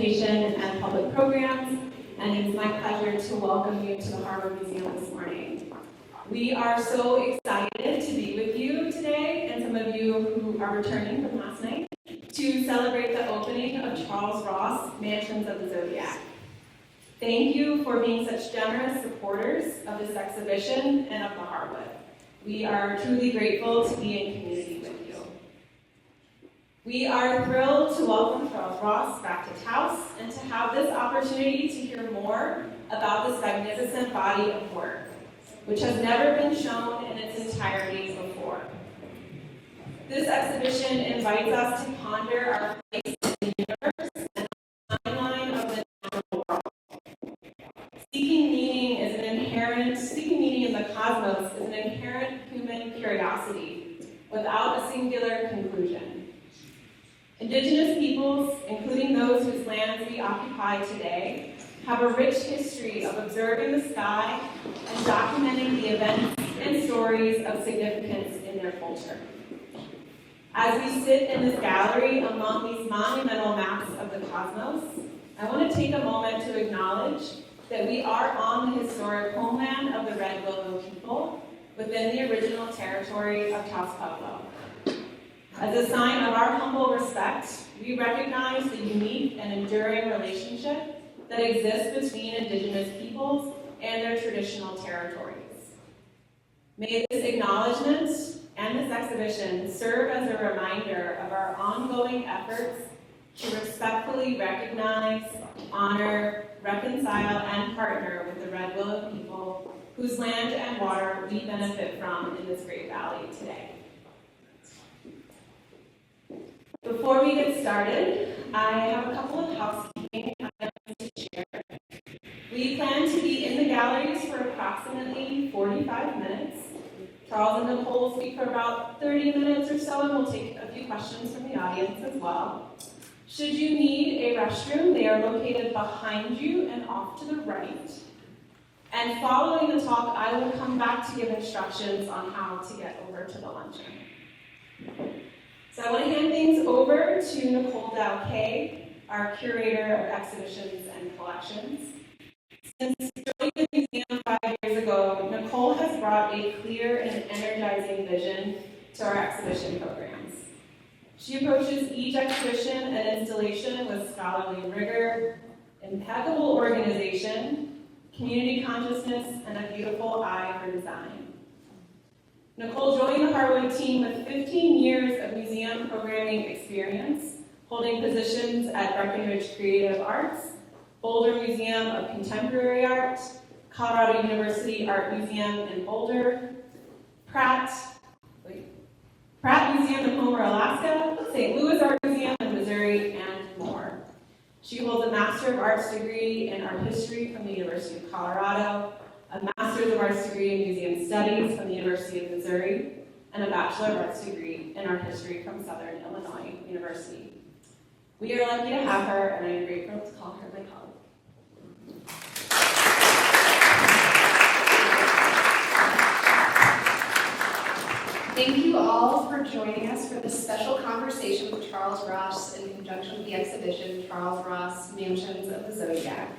Education and Public Programs, and it is my pleasure to welcome you to the Harwood Museum this morning. We are so excited to be with you today, and some of you who are returning from last night, to celebrate the opening of Charles Ross Mansions of the Zodiac. Thank you for being such generous supporters of this exhibition and of the Harwood. We are truly grateful to be in community with you. We are thrilled to welcome Charles Ross back to Taos and to have this opportunity to hear more about this magnificent body of work, which has never been shown in its entirety before. This exhibition invites us to ponder our place in the universe and the timeline of the natural world. Seeking meaning in the cosmos is an inherent human curiosity without a singular conclusion. Indigenous peoples, including those whose lands we occupy today, have a rich history of observing the sky and documenting the events and stories of significance in their culture. As we sit in this gallery among these monumental maps of the cosmos, I want to take a moment to acknowledge that we are on the historic homeland of the Red Willow people within the original territory of Taos Pueblo. As a sign of our humble respect, we recognize the unique and enduring relationship that exists between Indigenous peoples and their traditional territories. May this acknowledgement and this exhibition serve as a reminder of our ongoing efforts to respectfully recognize, honor, reconcile, and partner with the Red Willow people whose land and water we benefit from in this great valley today. Before we get started, I have a couple of housekeeping items to share. We plan to be in the galleries for approximately 45 minutes. Charles and Nicole will speak for about 30 minutes or so, and we'll take a few questions from the audience as well. Should you need a restroom, they are located behind you and off to the right. And following the talk, I will come back to give instructions on how to get over to the luncheon. So I want to hand things over to Nicole Dowkay, our Curator of Exhibitions and Collections. Since joining the museum 5 years ago, Nicole has brought a clear and energizing vision to our exhibition programs. She approaches each exhibition and installation with scholarly rigor, impeccable organization, community consciousness, and a beautiful eye for design. Nicole joined the Harwood team with 15 years of museum programming experience, holding positions at Breckenridge Creative Arts, Boulder Museum of Contemporary Art, Colorado University Art Museum in Boulder, Pratt Museum in Homer, Alaska, St. Louis Art Museum in Missouri, and more. She holds a Master of Arts degree in Art History from the University of Colorado, a Master's of Arts degree in Museum Studies from the University of Missouri, and a Bachelor of Arts degree in Art History from Southern Illinois University. We are lucky to have her, and I am grateful to call her my colleague. Thank you all for joining us for this special conversation with Charles Ross in conjunction with the exhibition Charles Ross Mansions of the Zodiac.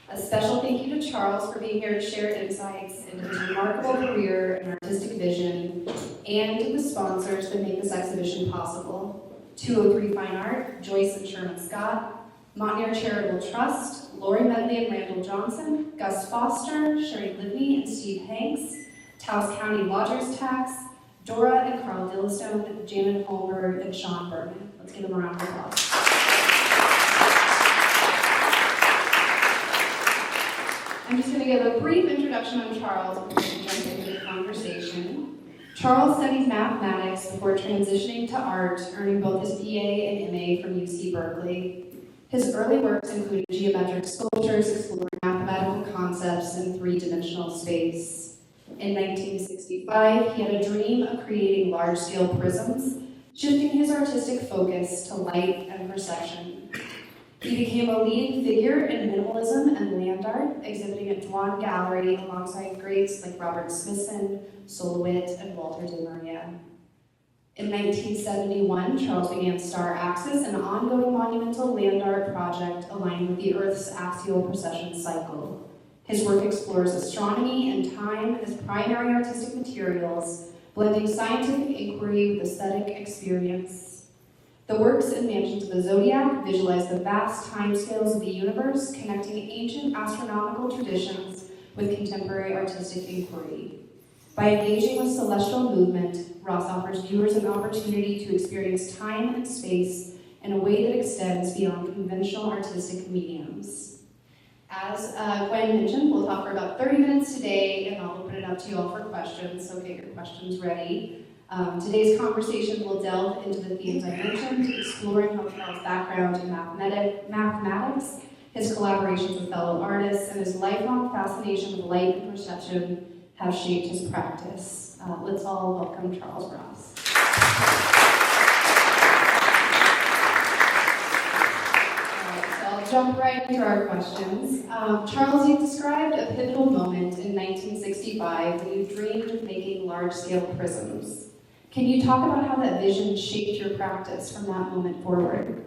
A special thank you to Charles for being here to share insights into his remarkable career and artistic vision, and to the sponsors that make this exhibition possible: 203 Fine Art, Joyce and Sherman Scott, Montnier Charitable Trust, Lori Medley and Randall Johnson, Gus Foster, Sherry Livney and Steve Hanks, Taos County Lodgers Tax, Dora and Carl Dillistone, Janet Holberg, and Sean Berman. Let's give them a round of applause. I'm just going to give a brief introduction on Charles before we jump into the conversation. Charles studied mathematics before transitioning to art, earning both his BA and MA from UC Berkeley. His early works included geometric sculptures exploring mathematical concepts in three-dimensional space. In 1965, he had a dream of creating large-scale prisms, shifting his artistic focus to light and perception. He became a leading figure in minimalism and land art, exhibiting at Dwan Gallery alongside greats like Robert Smithson, Sol LeWitt, and Walter de Maria. In 1971, Charles began Star Axis, an ongoing monumental land art project aligning with the Earth's axial precession cycle. His work explores astronomy and time as primary artistic materials, blending scientific inquiry with aesthetic experience. The works and mansions of the Zodiac visualize the vast timescales of the universe, connecting ancient astronomical traditions with contemporary artistic inquiry. By engaging with celestial movement, Ross offers viewers an opportunity to experience time and space in a way that extends beyond conventional artistic mediums. As Gwen mentioned, we'll talk for about 30 minutes today, and I'll open it up to you all for questions, so get your questions ready. Today's conversation will delve into the themes I mentioned, exploring how Charles' background in mathematics, his collaborations with fellow artists, and his lifelong fascination with light and perception have shaped his practice. Let's all welcome Charles Ross. So I'll jump right into our questions. Charles, you described a pivotal moment in 1965 when you dreamed of making large-scale prisms. Can you talk about how that vision shaped your practice from that moment forward?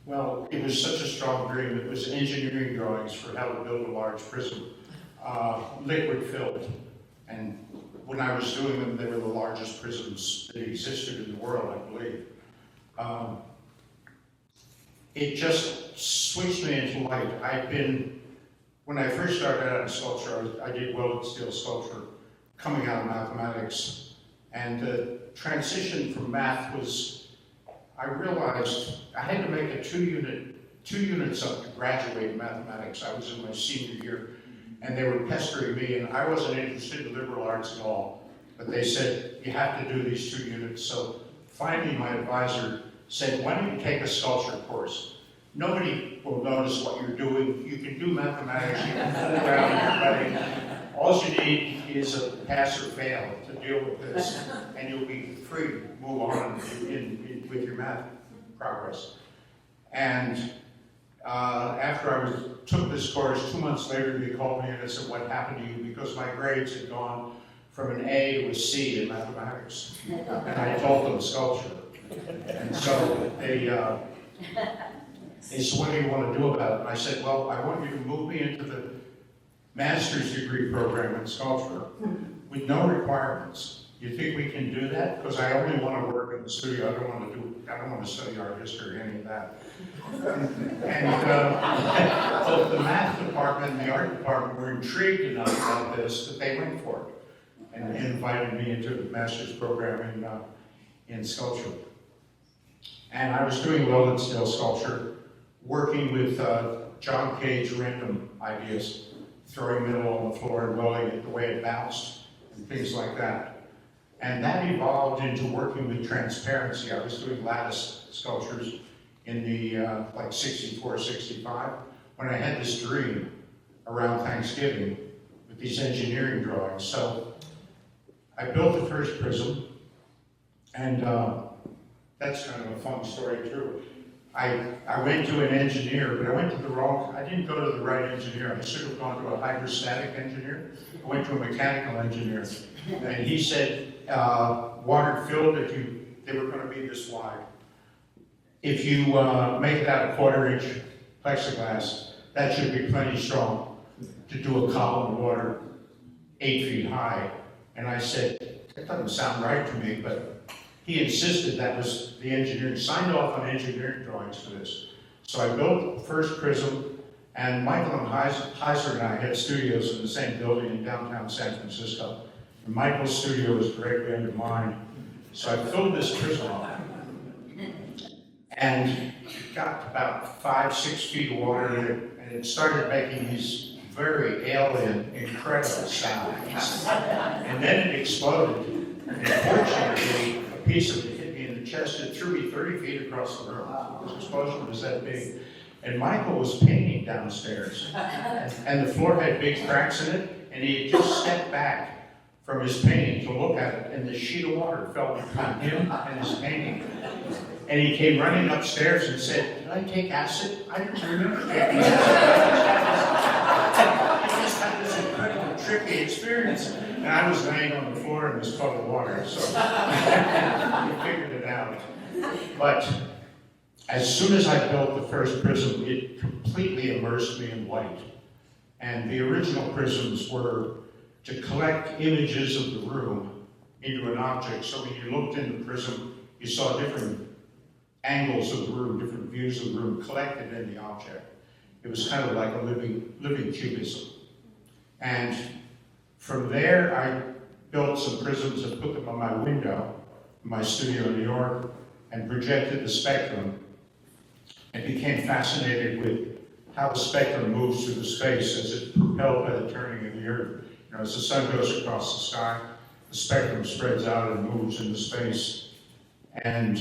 Well, it was such a strong dream. It was engineering drawings for how to build a large prism, liquid filled. And when I was doing them, they were the largest prisms that existed in the world, I believe. It just switched me into light. When I first started out in sculpture, I did welded steel sculpture coming out of mathematics. And the transition from math was, I realized I had to make a two units up to graduate in mathematics. I was in my senior year, and they were pestering me, and I wasn't interested in liberal arts at all. But they said, you have to do these 2 units. So finally, my advisor said, why don't you take a sculpture course? Nobody will notice what you're doing. You can do mathematics, you can fool around in your writing. All you need is a pass or fail to deal with this, and you'll be free to move on with your math progress. And after I took this course, 2 months later, they called me and said, what happened to you? Because my grades had gone from an A to a C in mathematics. And I told them sculpture. And so they said, what do you want to do about it? And I said, well, I want you to move me into the master's degree program in sculpture with no requirements. You think we can do that? Because I only want to work in the studio. I don't want to study art history or any of that. And both the math department and the art department were intrigued enough about this that they went for it and invited me into the master's program in sculpture. And I was doing welded steel sculpture, working with John Cage random ideas, throwing metal on the floor and welding it the way it bounced and things like that. And that evolved into working with transparency. I was doing lattice sculptures in the like 64, 65, when I had this dream around Thanksgiving with these engineering drawings. So I built the first prism, and that's kind of a fun story too. I went to an engineer, but I didn't go to the right engineer. I should have gone to a hydrostatic engineer. I went to a mechanical engineer, and he said, water filled, they were going to be this wide. If you make it out of 1/4-inch plexiglass, that should be plenty strong to do a column of water 8 feet high. And I said, that doesn't sound right to me, but he insisted that was the engineer, signed off on engineering drawings for this. So I built the first prism, and Michael and Heiser and I had studios in the same building in downtown San Francisco. And Michael's studio was directly under mine. So I filled this prism up, and it got about 5, 6 feet of water in it, and it started making these very alien, incredible sounds. And then it exploded. And fortunately, a piece of it hit me in the chest. It threw me 30 feet across the room. This explosion was that big. And Michael was painting downstairs. And the floor had big cracks in it, and he had just stepped back from his painting to look at it, and the sheet of water fell between him and his painting. And he came running upstairs and said, did I take acid? I didn't remember taking acid. I just had this incredible trippy experience. And I was laying on the floor in this puddle of water, so we figured it out. But as soon as I built the first prism, it completely immersed me in light. And the original prisms were to collect images of the room into an object. So when you looked in the prism, you saw different angles of the room, different views of the room collected in the object. It was kind of like a living cubism. And from there, I built some prisms and put them on my window in my studio in New York and projected the spectrum and became fascinated with how the spectrum moves through the space as it's propelled by the turning of the earth. You know, as the sun goes across the sky, the spectrum spreads out and moves into space. And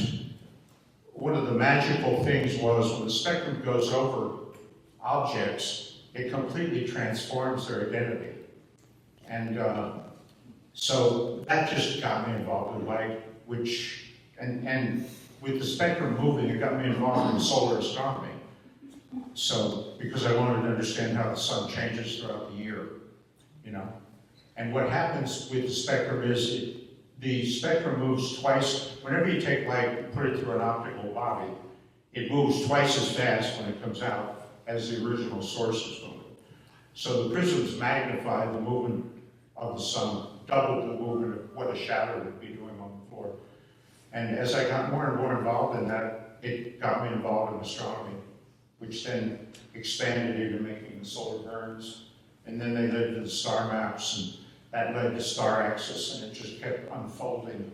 one of the magical things was when the spectrum goes over objects, it completely transforms their identity. And so that just got me involved in light, and with the spectrum moving, it got me involved in solar astronomy. So, because I wanted to understand how the sun changes throughout the year, you know. And what happens with the spectrum is the spectrum moves twice. Whenever you take light and put it through an optical body, it moves twice as fast when it comes out as the original source is moving. So the prisms magnify the movement of the sun, double the movement of what a shadow would be doing on the floor. And as I got more and more involved in that, it got me involved in astronomy, which then expanded into making the solar burns. And then they led to the star maps, and that led to star axis, and it just kept unfolding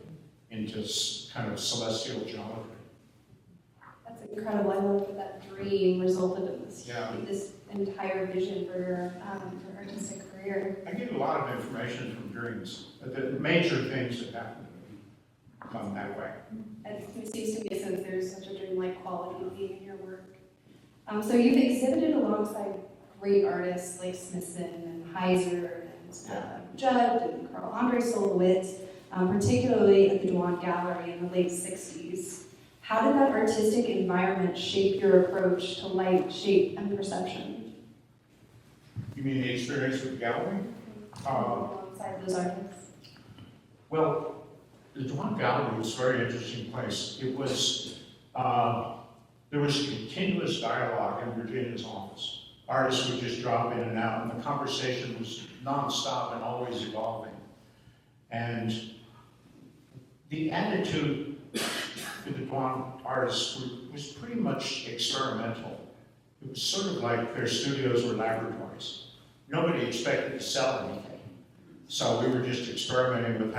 into kind of celestial geometry. That's incredible. I love that that dream resulted in this, Yeah. this entire vision for your artistic career. I get a lot of information from dreams, but the major things that happen to me come that way. It seems to me since there's such a dreamlike quality of being in your work. So you've exhibited alongside great artists like Smithson and Heiser and Judd and Carl Andre Solowitz, particularly at the Dwan Gallery in the late 60s. How did that artistic environment shape your approach to light, shape, and perception? You mean the experience with the gallery? Alongside those artists? Well, the Dwan Gallery was a very interesting place. It was, there was continuous dialogue in Virginia's office. Artists would just drop in and out, and the conversation was nonstop and always evolving. And the attitude to the Dwan artists was pretty much experimental. It was sort of like their studios were laboratories. Nobody expected to sell anything. So we were just experimenting with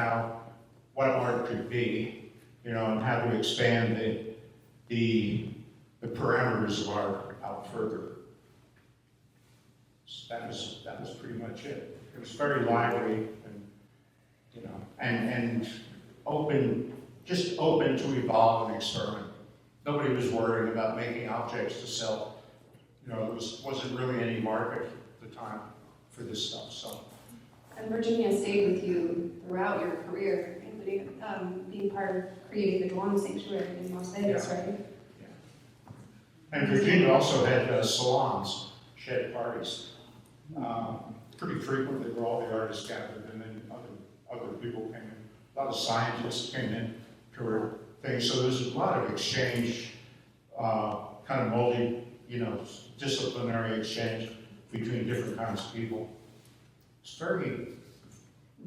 what art could be, you know, and how to expand the parameters of art out further. So that was pretty much it. It was very lively and, you know, and open, just open to evolve and experiment. Nobody was worried about making objects to sell. You know, wasn't really any market at the time for this stuff, so. And Virginia stayed with you throughout your career, including being part of creating the Dwan Sanctuary in Las Vegas, right? Yeah. And Virginia also had salons, she had parties. Pretty frequently where all the artists gathered, and then other people came in. A lot of scientists came in to her thing, so there was a lot of exchange, kind of disciplinary exchange between different kinds of people. It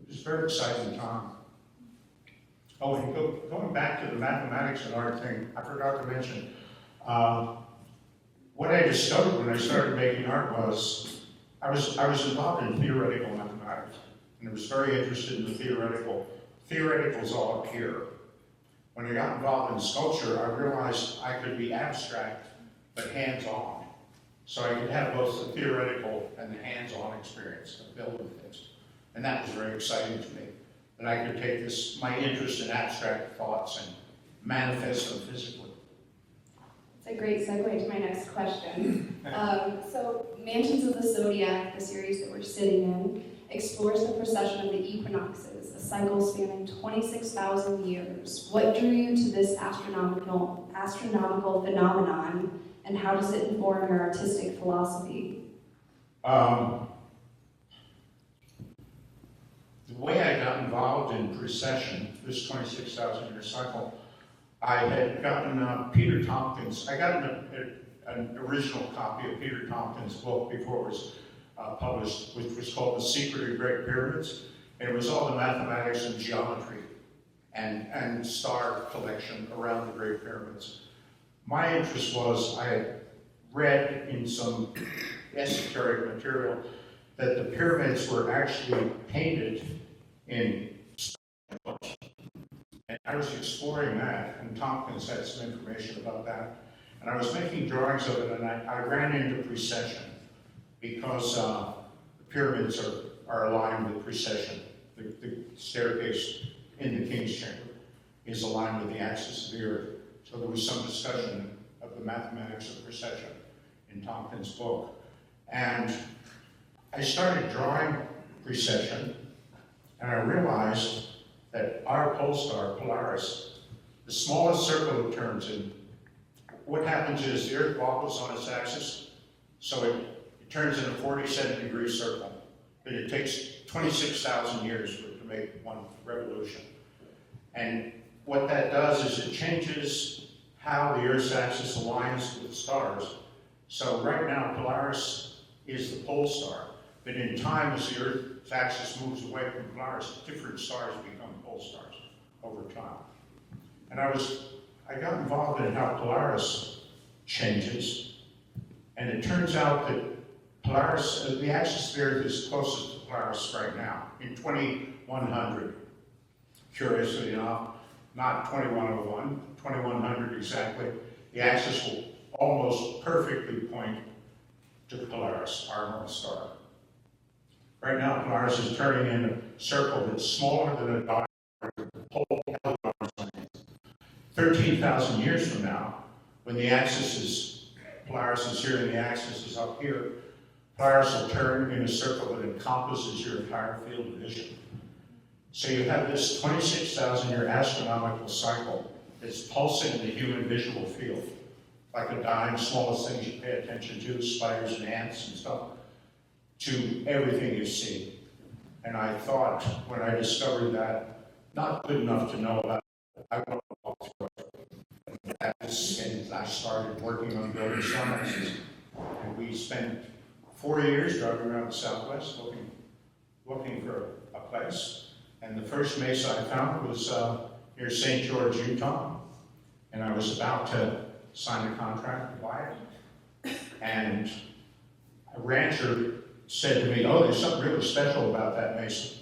was a very exciting time. Oh, and going back to the mathematics and art thing, I forgot to mention, what I discovered when I started making art was, I was involved in theoretical mathematics, and I was very interested in the theoretical. Theoretical's all up here. When I got involved in sculpture, I realized I could be abstract, but hands-on. So I could have both the theoretical and the hands-on experience of building things. And that was very exciting to me, that I could take my interest in abstract thoughts and manifest them physically. It's a great segue to my next question. So Mansions of the Zodiac, the series that we're sitting in, explores the precession of the equinoxes, a cycle spanning 26,000 years. What drew you to this astronomical phenomenon, and how does it inform your artistic philosophy? way I got involved in precession, this 26,000-year cycle, I had gotten Peter Tompkins, I got an original copy of Peter Tompkins' book before it was published, which was called The Secret of Great Pyramids. And it was all the mathematics and geometry and star collection around the Great Pyramids. My interest was, I had read in some esoteric material that the pyramids were actually painted in stone. And I was exploring that, and Tompkins had some information about that. And I was making drawings of it, and I ran into precession because the pyramids are aligned with precession. The staircase in the King's Chamber is aligned with the axis of the Earth. So there was some discussion of the mathematics of precession in Tompkins' book. And I started drawing precession, and I realized that our pole star, Polaris, the smallest circle it turns in, what happens is the Earth wobbles on its axis, so it turns in a 47-degree circle. But it takes 26,000 years for it to make one revolution. And what that does is it changes how the Earth's axis aligns with the stars. So right now, Polaris is the pole star. But in time, as the Earth's axis moves away from Polaris, different stars become pole stars over time. And I got involved in how Polaris changes. And it turns out that Polaris, the axis of the Earth is closest to Polaris right now, in 2100. Curiously enough, not 2101, 2100 exactly. The axis will almost perfectly point to Polaris, our North Star. Right now, Polaris is turning in a circle that's smaller than a dot. 13,000 years from now, when the axis is, Polaris is here and the axis is up here, Polaris will turn in a circle that encompasses your entire field of vision. So you have this 26,000-year astronomical cycle that's pulsing in the human visual field, like a dime, smallest things you pay attention to, spiders and ants and stuff, to everything you see. And I thought, when I discovered that, not good enough to know about it, I want to walk through it. And I started working on building sun axes. And we spent 4 years driving around the Southwest looking for a place. And the first mesa I found was near St. George, Utah. And I was about to sign a contract to buy it. And a rancher said to me, "Oh, there's something really special about that mesa.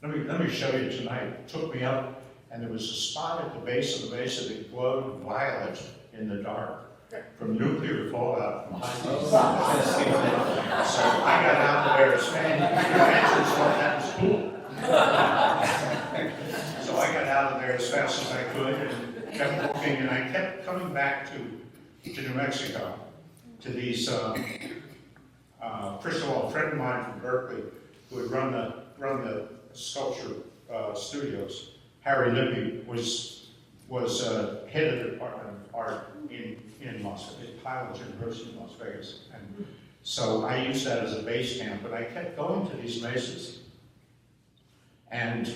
Let me show you tonight." Took me up, and there was a spot at the base of the mesa that glowed violet in the dark from nuclear fallout from high speed. So I got out of there as fast. The ranchers thought that was cool. So I got out of there as fast as I could and kept walking, and I kept coming back to New Mexico, to these, first of all, a friend of mine from Berkeley who had run the sculpture studios, Harry Lippy, was head of the Department of Art in Las Vegas, Highlands University in Las Vegas. And so I used that as a base camp, but I kept going to these mesas. And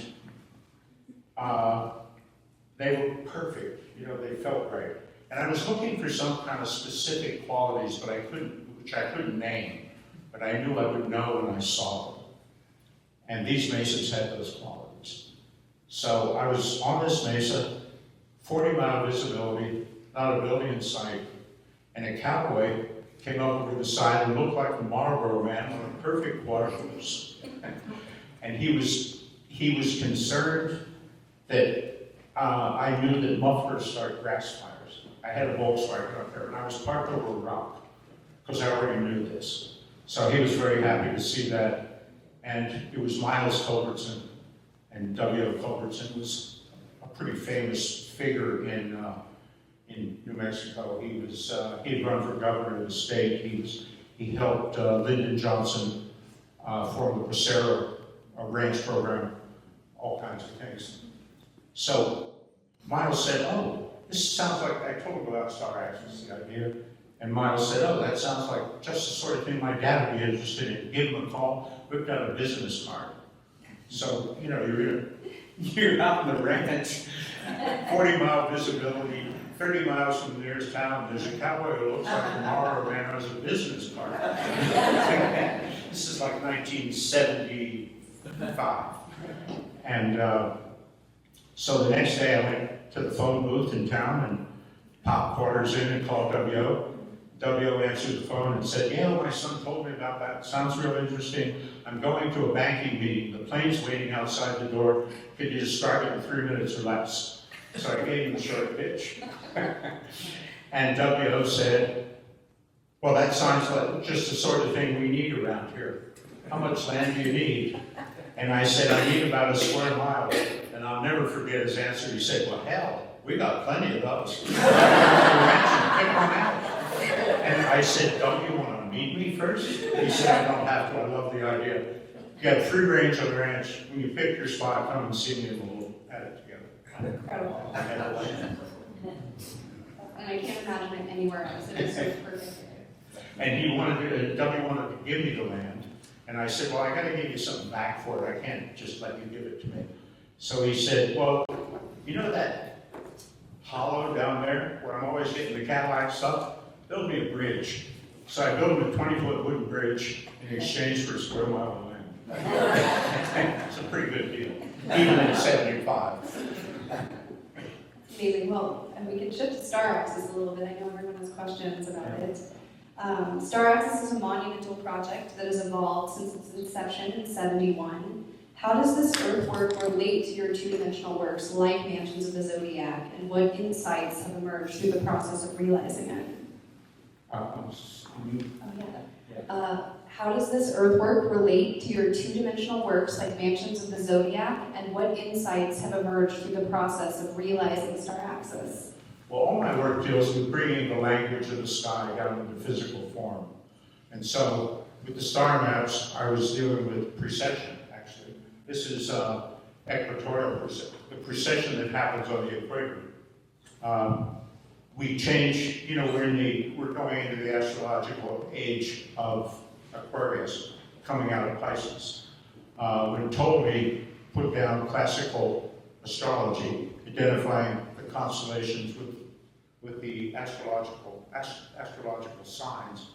they were perfect, they felt great. And I was looking for some kind of specific qualities, but which I couldn't name, but I knew I would know when I saw them. And these mesas had those qualities. So I was on this mesa, 40-mile visibility, not a building in sight, and a cowboy came up over the side and looked like the Marlboro Man on a perfect water hose. And he was concerned that I knew that mufflers start grass fires. I had a Volkswagen up there, and I was parked over a rock, because I already knew this. So he was very happy to see that. And it was Miles Culbertson, and W. Culbertson was a pretty famous figure in New Mexico. He had run for governor of the state. He helped Lyndon Johnson form the Bracero ranch program, all kinds of things. So Miles said, "Oh, this sounds like," I told him about star axis, the idea. And Miles said, "Oh, that sounds like just the sort of thing my dad would be interested in." Give him a call, whipped out a business card. So, you're out in the ranch, 40-mile visibility, 30 miles from the nearest town, there's a cowboy who looks like a Mara man has a business card. This is like 1975. And so the next day I went to the phone booth in town and popped quarters in and called W.O. W.O. answered the phone and said, yeah, my son told me about that. Sounds real interesting. I'm going to a banking meeting. The plane's waiting outside the door. Could you describe it in 3 minutes or less? So I gave him the short pitch. And W.O. said, well, that sounds like just the sort of thing we need around here. How much land do you need? And I said, I need about a square mile. And I'll never forget his answer. He said, well, hell, we got plenty of those. Pick one out. And I said, don't you want to meet me first? He said, I don't have to. I love the idea. You got free range on the ranch. When you pick your spot, come and see me and we'll add it together. Incredible. And I can't imagine it anywhere else. It is so perfect. And W wanted to give me the land. And I said, well, I got to give you something back for it. I can't just let you give it to me. So he said, well, you know that hollow down there where I'm always getting the Cadillac stuff? Build me a bridge. So I built him a 20-foot wooden bridge in exchange for a square mile of land. It's a pretty good deal, even at 75. Amazing. Well, and we can shift to Star Axis a little bit. I know everyone has questions about it. Star Axis is a monumental project that has evolved since its inception in '71. How does this earthwork relate to your two-dimensional works like Mansions of the Zodiac, and what insights have emerged through the process of realizing it? How does this earthwork relate to your two-dimensional works like Mansions of the Zodiac, and what insights have emerged through the process of realizing Star Axis? Well, all my work deals with bringing the language of the sky down into physical form. And so, with the star maps, I was dealing with precession, actually. This is equatorial precession, the precession that happens on the equator. We change, we're going into the astrological age of Aquarius, coming out of Pisces. When Ptolemy put down classical astrology, identifying the constellations with the astrological signs,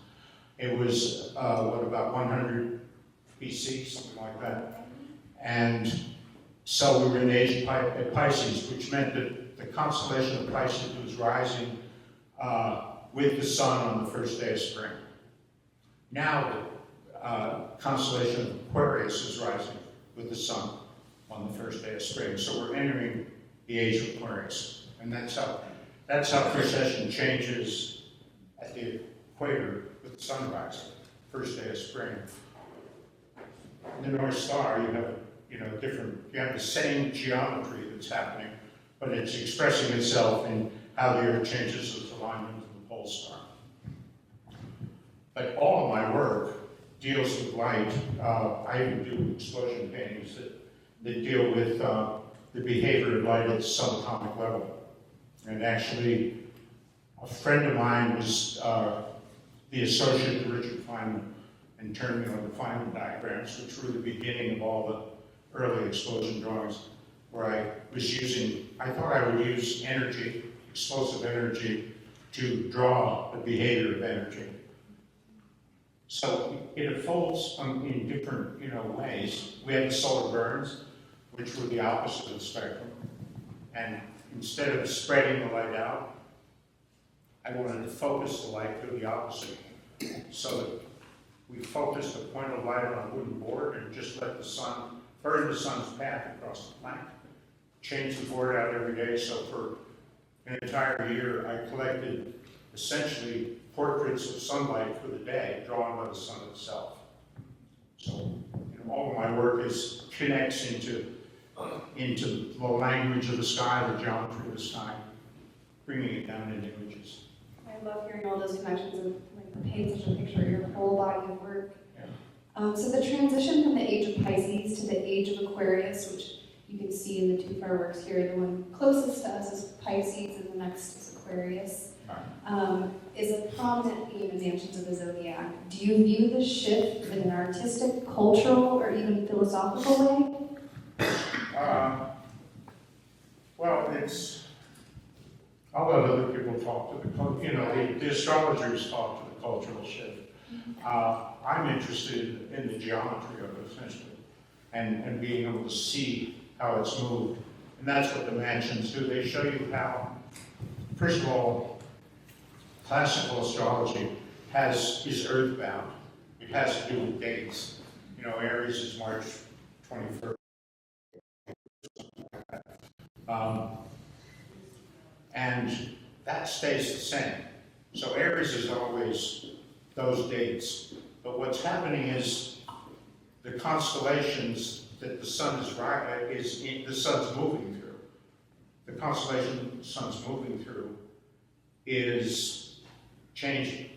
it was, about 100 BC, something like that. And so we were in the age of Pisces, which meant that the constellation of Pisces was rising with the sun on the first day of spring. Now the constellation of Aquarius is rising with the sun on the first day of spring. So we're entering the age of Aquarius. And that's how precession changes at the equator with the sunrise, first day of spring. In the North Star, you have you have the same geometry that's happening, but it's expressing itself in how the Earth changes its alignment to the pole star. But all of my work deals with light. I even do explosion paintings that deal with the behavior of light at the subatomic level. And actually, a friend of mine was the associate to Richard Feynman and turned me on to Feynman diagrams, which were the beginning of all the early explosion drawings, where I thought I would use energy, explosive energy, to draw the behavior of energy. So it unfolds in different ways. We had the solar burns, which were the opposite of the spectrum. And instead of spreading the light out, I wanted to focus the light to the opposite. So that we focused a point of light on a wooden board and just let the sun burn the sun's path across the planet. Change the board out every day. So for an entire year, I collected essentially portraits of sunlight for the day, drawn by the sun itself. So all of my work connects into the language of the sky, the geometry of the sky, bringing it down into images. I love hearing all those connections and paint such a picture of your whole body of work. Yeah. So the transition from the age of Pisces to the age of Aquarius, which you can see in the two fireworks here, the one closest to us is Pisces and the next is Aquarius, is a prominent theme in Mansions of the Zodiac. Do you view this shift in an artistic, cultural, or even philosophical way? Well, I'll let other people talk to the astrologers talk to the cultural shift. I'm interested in the geometry of it, essentially, and being able to see how it's moved. And that's what the mansions do. They show you how, first of all, classical astrology is earthbound. It has to do with dates. Aries is March 21st. And that stays the same. So Aries is always those dates. But what's happening is the constellations that the sun the sun's moving through. The constellation the sun's moving through is changing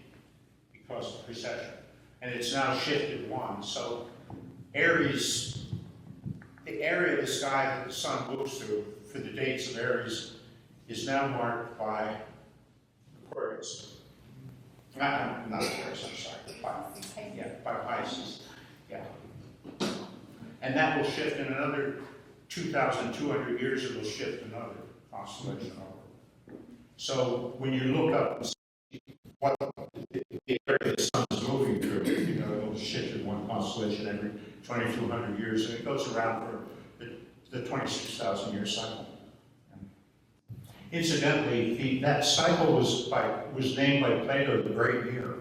because of precession. And it's now shifted one. So Aries, the area of the sky that the sun moves through for the dates of Aries is now marked by Aquarius. Not Aquarius, I'm sorry. By Pisces. Yeah. And that will shift in another 2,200 years, it will shift another constellation over. So when you look up and see what the area the sun is moving through, it'll shift in one constellation every 2,200 years, and it goes around for the 26,000 year cycle. Incidentally, that cycle was named by Plato the Great Year,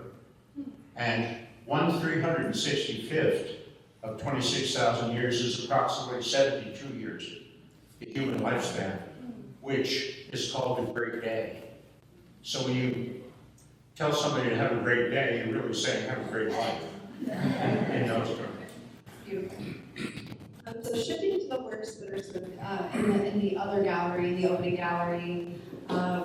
and 1/365th of 26,000 years is approximately 72 years, the human lifespan, which is called a great day. So when you tell somebody to have a great day, you're really saying have a great life in those terms. Beautiful. So shifting to the works that are sort of in the other gallery, the opening gallery,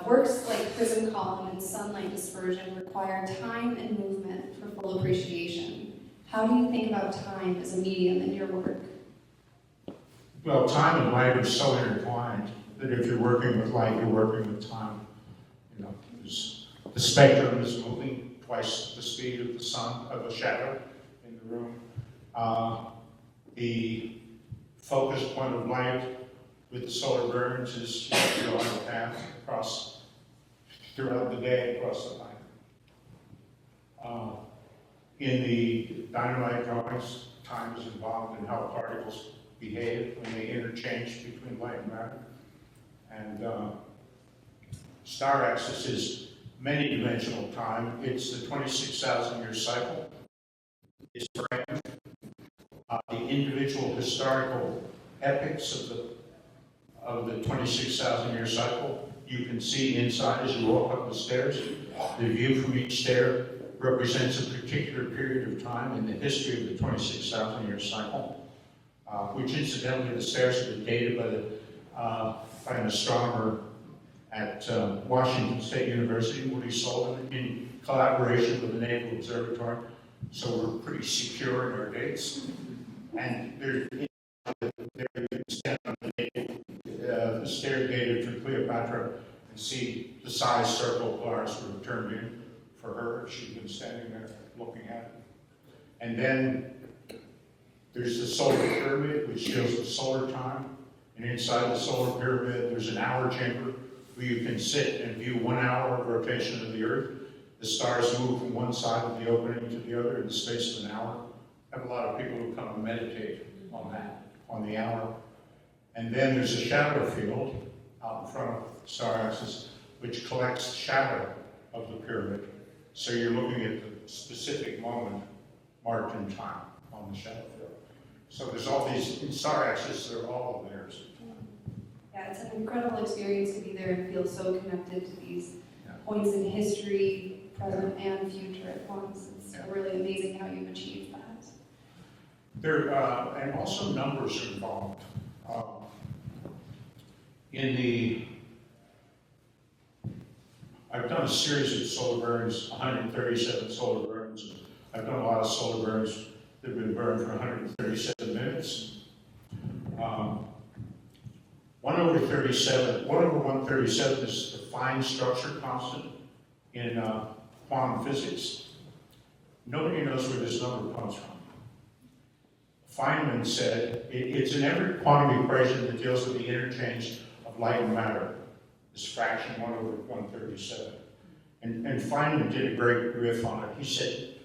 works like prism column and sunlight dispersion require time and movement for full appreciation. How do you think about time as a medium in your work? Well, time and light are so intertwined that if you're working with light, you're working with time. The spectrum is moving twice the speed of the sun, of a shadow in the room. The focus point of light with the solar burns is drawing a path across throughout the day across the light. In the dynamite drawings, time is involved in how particles behave when they interchange between light and matter. And star axis is many-dimensional time. It's the 26,000 year cycle. It's framed. The individual historical epics of the 26,000 year cycle, you can see inside as you walk up the stairs. The view from each stair represents a particular period of time in the history of the 26,000 year cycle, which incidentally the stairs have been dated by an astronomer at Washington State University, Woody Sullivan, in collaboration with the Naval Observatory. So we're pretty secure in our dates. And there you can stand on the stair gate of Cleopatra and see the size circle bars sort of turned in for her. She's been standing there looking at it. And then there's the solar pyramid, which deals with solar time. And inside the solar pyramid, there's an hour chamber where you can sit and view 1 hour of rotation of the Earth. The stars move from one side of the opening to the other in the space of an hour. I have a lot of people who come and meditate on that, on the hour. And then there's a shadow field out in front of the star axis, which collects shadow of the pyramid. So you're looking at the specific moment marked in time on the shadow field. So there's all these, in star axis, they're all of theirs. Yeah, it's an incredible experience to be there and feel so connected to these points in history, present and future at once. It's really amazing how you've achieved that. And also numbers are involved. I've done a series of solar burns, 137 solar burns. I've done a lot of solar burns that have been burned for 137 minutes. 1/137 is the fine structure constant in quantum physics. Nobody knows where this number comes from. Feynman said, it's in every quantum equation that deals with the interchange of light and matter, this fraction 1 over 137. And Feynman did a great riff on it. He said,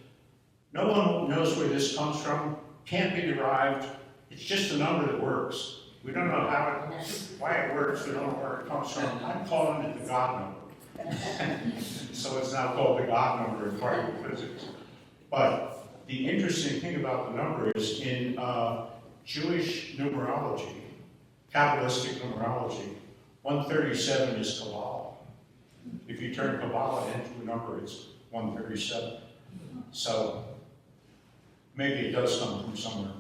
no one knows where this comes from, can't be derived, it's just a number that works. We don't know why it works, we don't know where it comes from. I'm calling it the God number. So it's now called the God number in particle physics. But the interesting thing about the number is in Jewish numerology, Kabbalistic numerology, 137 is Kabbalah. If you turn Kabbalah into a number, it's 137. So maybe it does come from somewhere.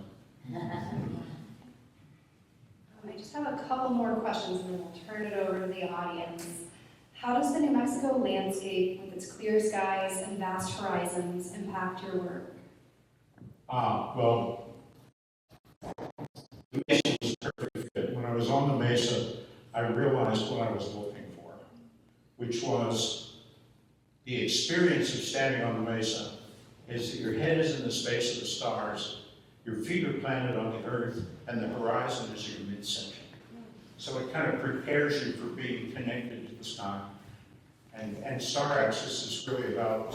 I just have a couple more questions and then we'll turn it over to the audience. How does the New Mexico landscape with its clear skies and vast horizons impact your work? Well, the mesa was a perfect fit. When I was on the mesa, I realized what I was looking for, which was the experience of standing on the mesa is that your head is in the space of the stars, your feet are planted on the earth, and the horizon is your midsection. So it kind of prepares you for being connected to the sky. And Star Axis is really about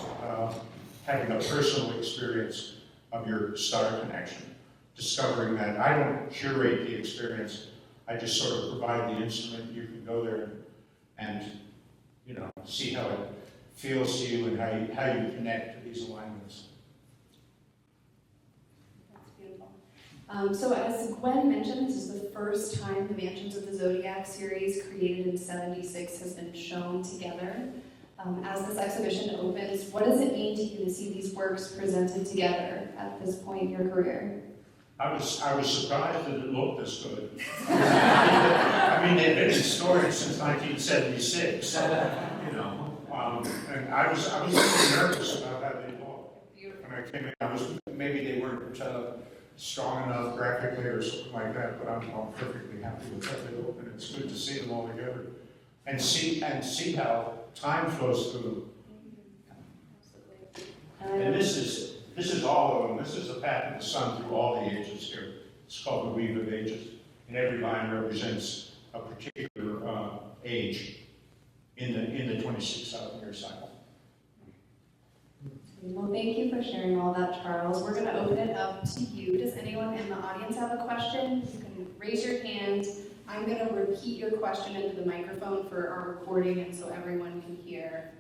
having a personal experience of your star connection, discovering that I don't curate the experience, I just sort of provide the instrument. You can go there and see how it feels to you and how you connect to these alignments. That's beautiful. So as Gwen mentioned, this is the first time the Mansions of the Zodiac series, created in '76, has been shown together. As this exhibition opens, what does it mean to you to see these works presented together at this point in your career? I was surprised that it looked this good. I mean, they've been in storage since 1976, and I was a little nervous about how they looked. When I came in, maybe they weren't strong enough graphically or something like that, but I'm perfectly happy with how they look, and it's good to see them all together and see how time flows through them. And this is all of them. This is the path of the sun through all the ages here. It's called the Weave of Ages. And every line represents a particular age in the 26,000-year cycle. Well, thank you for sharing all that, Charles. We're going to open it up to you. Does anyone in the audience have a question? You can raise your hand. I'm going to repeat your question into the microphone for our recording and so everyone can hear.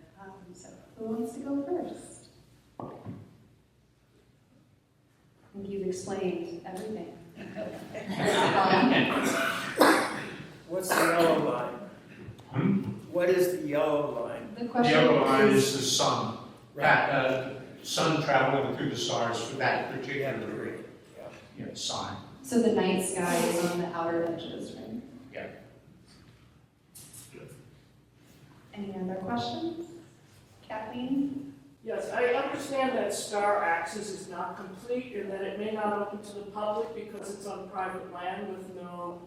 So who wants to go first? I think you've explained everything. What's the yellow line? What is the yellow line? The The question yellow line is the sun. Right. Sun traveling through the stars for that particular sign. So the night sky is on the outer edges, right? Yeah. Any other questions? Kathleen? Yes, I understand that Star Axis is not complete and that it may not open to the public because it's on private land with no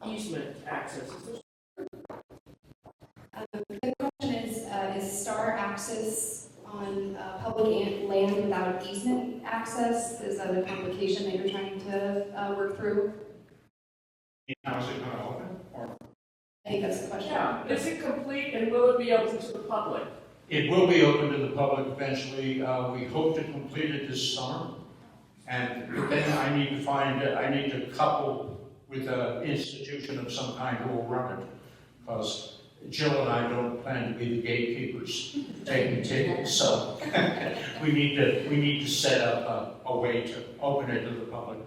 easement access. The question is Star Axis on public land without easement access? Is that a complication that you're trying to work through? How's it going to open? Or I think that's the question. Yeah, is it complete and will it be open to the public? it will be open to the public eventually. We hope to complete it this summer. But then I need to couple with an institution of some kind who will run it. Because Jill and I don't plan to be the gatekeepers taking tickets, so we need to set up a way to open it to the public.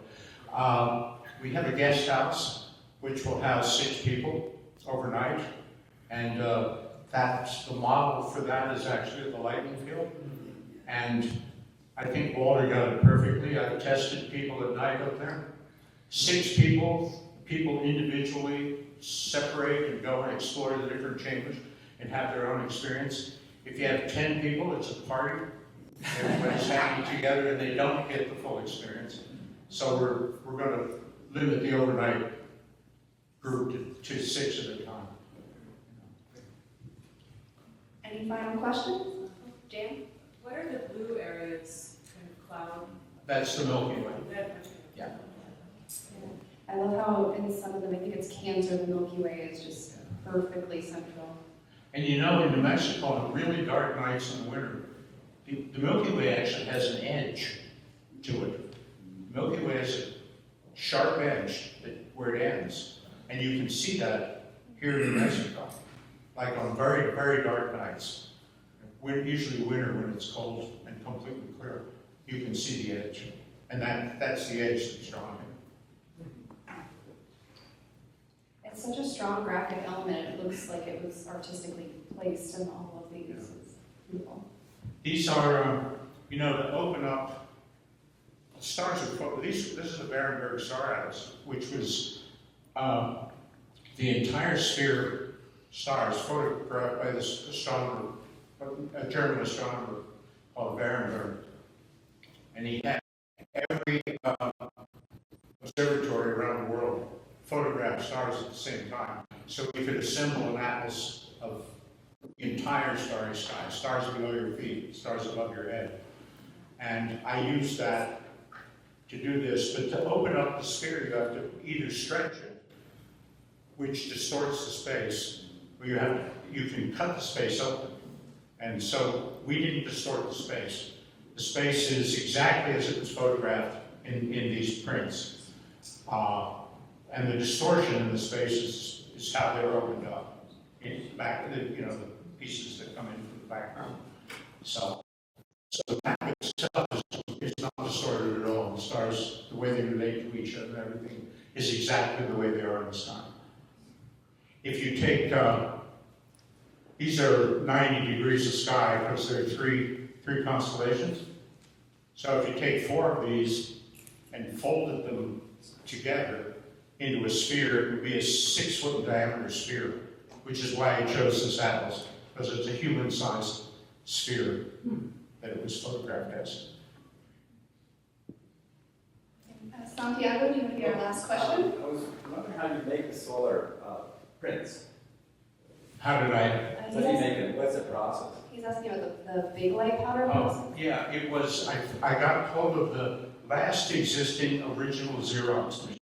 We have a guest house which will house 6 people overnight, and that's the model for that is actually the lightning field. And I think Walter got it perfectly. I've tested people at night up there. 6 people individually separate and go and explore the different chambers and have their own experience. If you have 10 people, it's a party. Everybody's happy together and they don't get the full experience. So we're going to limit the overnight group to 6 at a time. Any final questions? Jan? What are the blue areas, kind of cloud? That's the Milky Way. That, Yeah. I love how in some of them, I think it's Cancer, the Milky Way is just perfectly central. And you know, in New Mexico, on really dark nights in the winter, the Milky Way actually has an edge to it. The Milky Way has a sharp edge where it ends. And you can see that here in New Mexico, like on very, very dark nights. Usually winter when it's cold and completely clear, you can see the edge. And that's the edge that's drawn in. It's such a strong graphic element. It looks like it was artistically placed in all of these. Yeah. It's beautiful. These are, you know, to open up stars of this is a Berenberg star atlas, which was the entire sphere stars photographed by this astronomer, a German astronomer called Berenberg. And he had every observatory around the world photograph stars at the same time. So we could assemble an atlas of the entire starry sky, stars below your feet, stars above your head. And I used that to do this, but to open up the sphere, you have to either stretch it, which distorts the space, or you can cut the space open. And so we didn't distort the space. The space is exactly as it was photographed in these prints. And the distortion in the space is how they're opened up. In the back, the pieces that come in from the background. So the map itself is not distorted at all. The stars, the way they relate to each other and everything is exactly the way they are in the sky. If you take, these are 90 degrees of sky because there are three constellations. So if you take 4 of these and folded them together into a sphere, it would be a 6-foot diameter sphere, which is why I chose this atlas, because it's a human-sized sphere that it was photographed as. Santiago, do you want to be our last question? I was wondering how you make the solar prints. How did I? How do you make it? What's the process? He's asking about the big light powder process. Yeah, it was, I got hold of the last existing original Xerox machine.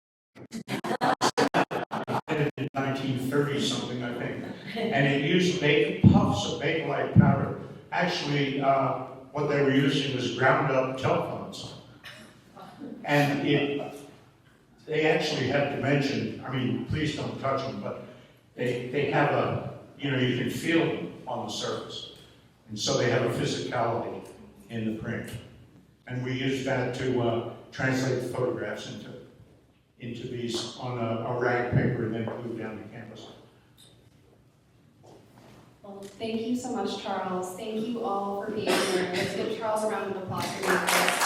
In 1930 something, I think. And it used puffs of bakelite powder. Actually, what they were using was ground up telephones. And they actually have dimension. I mean, please don't touch them, but they have you can feel them on the surface. And so they have a physicality in the print. And we use that to translate the photographs into these on a rag paper and then glue down to canvas. Well, thank you so much, Charles. Thank you all for being here. Let's give Charles a round of applause for being with us.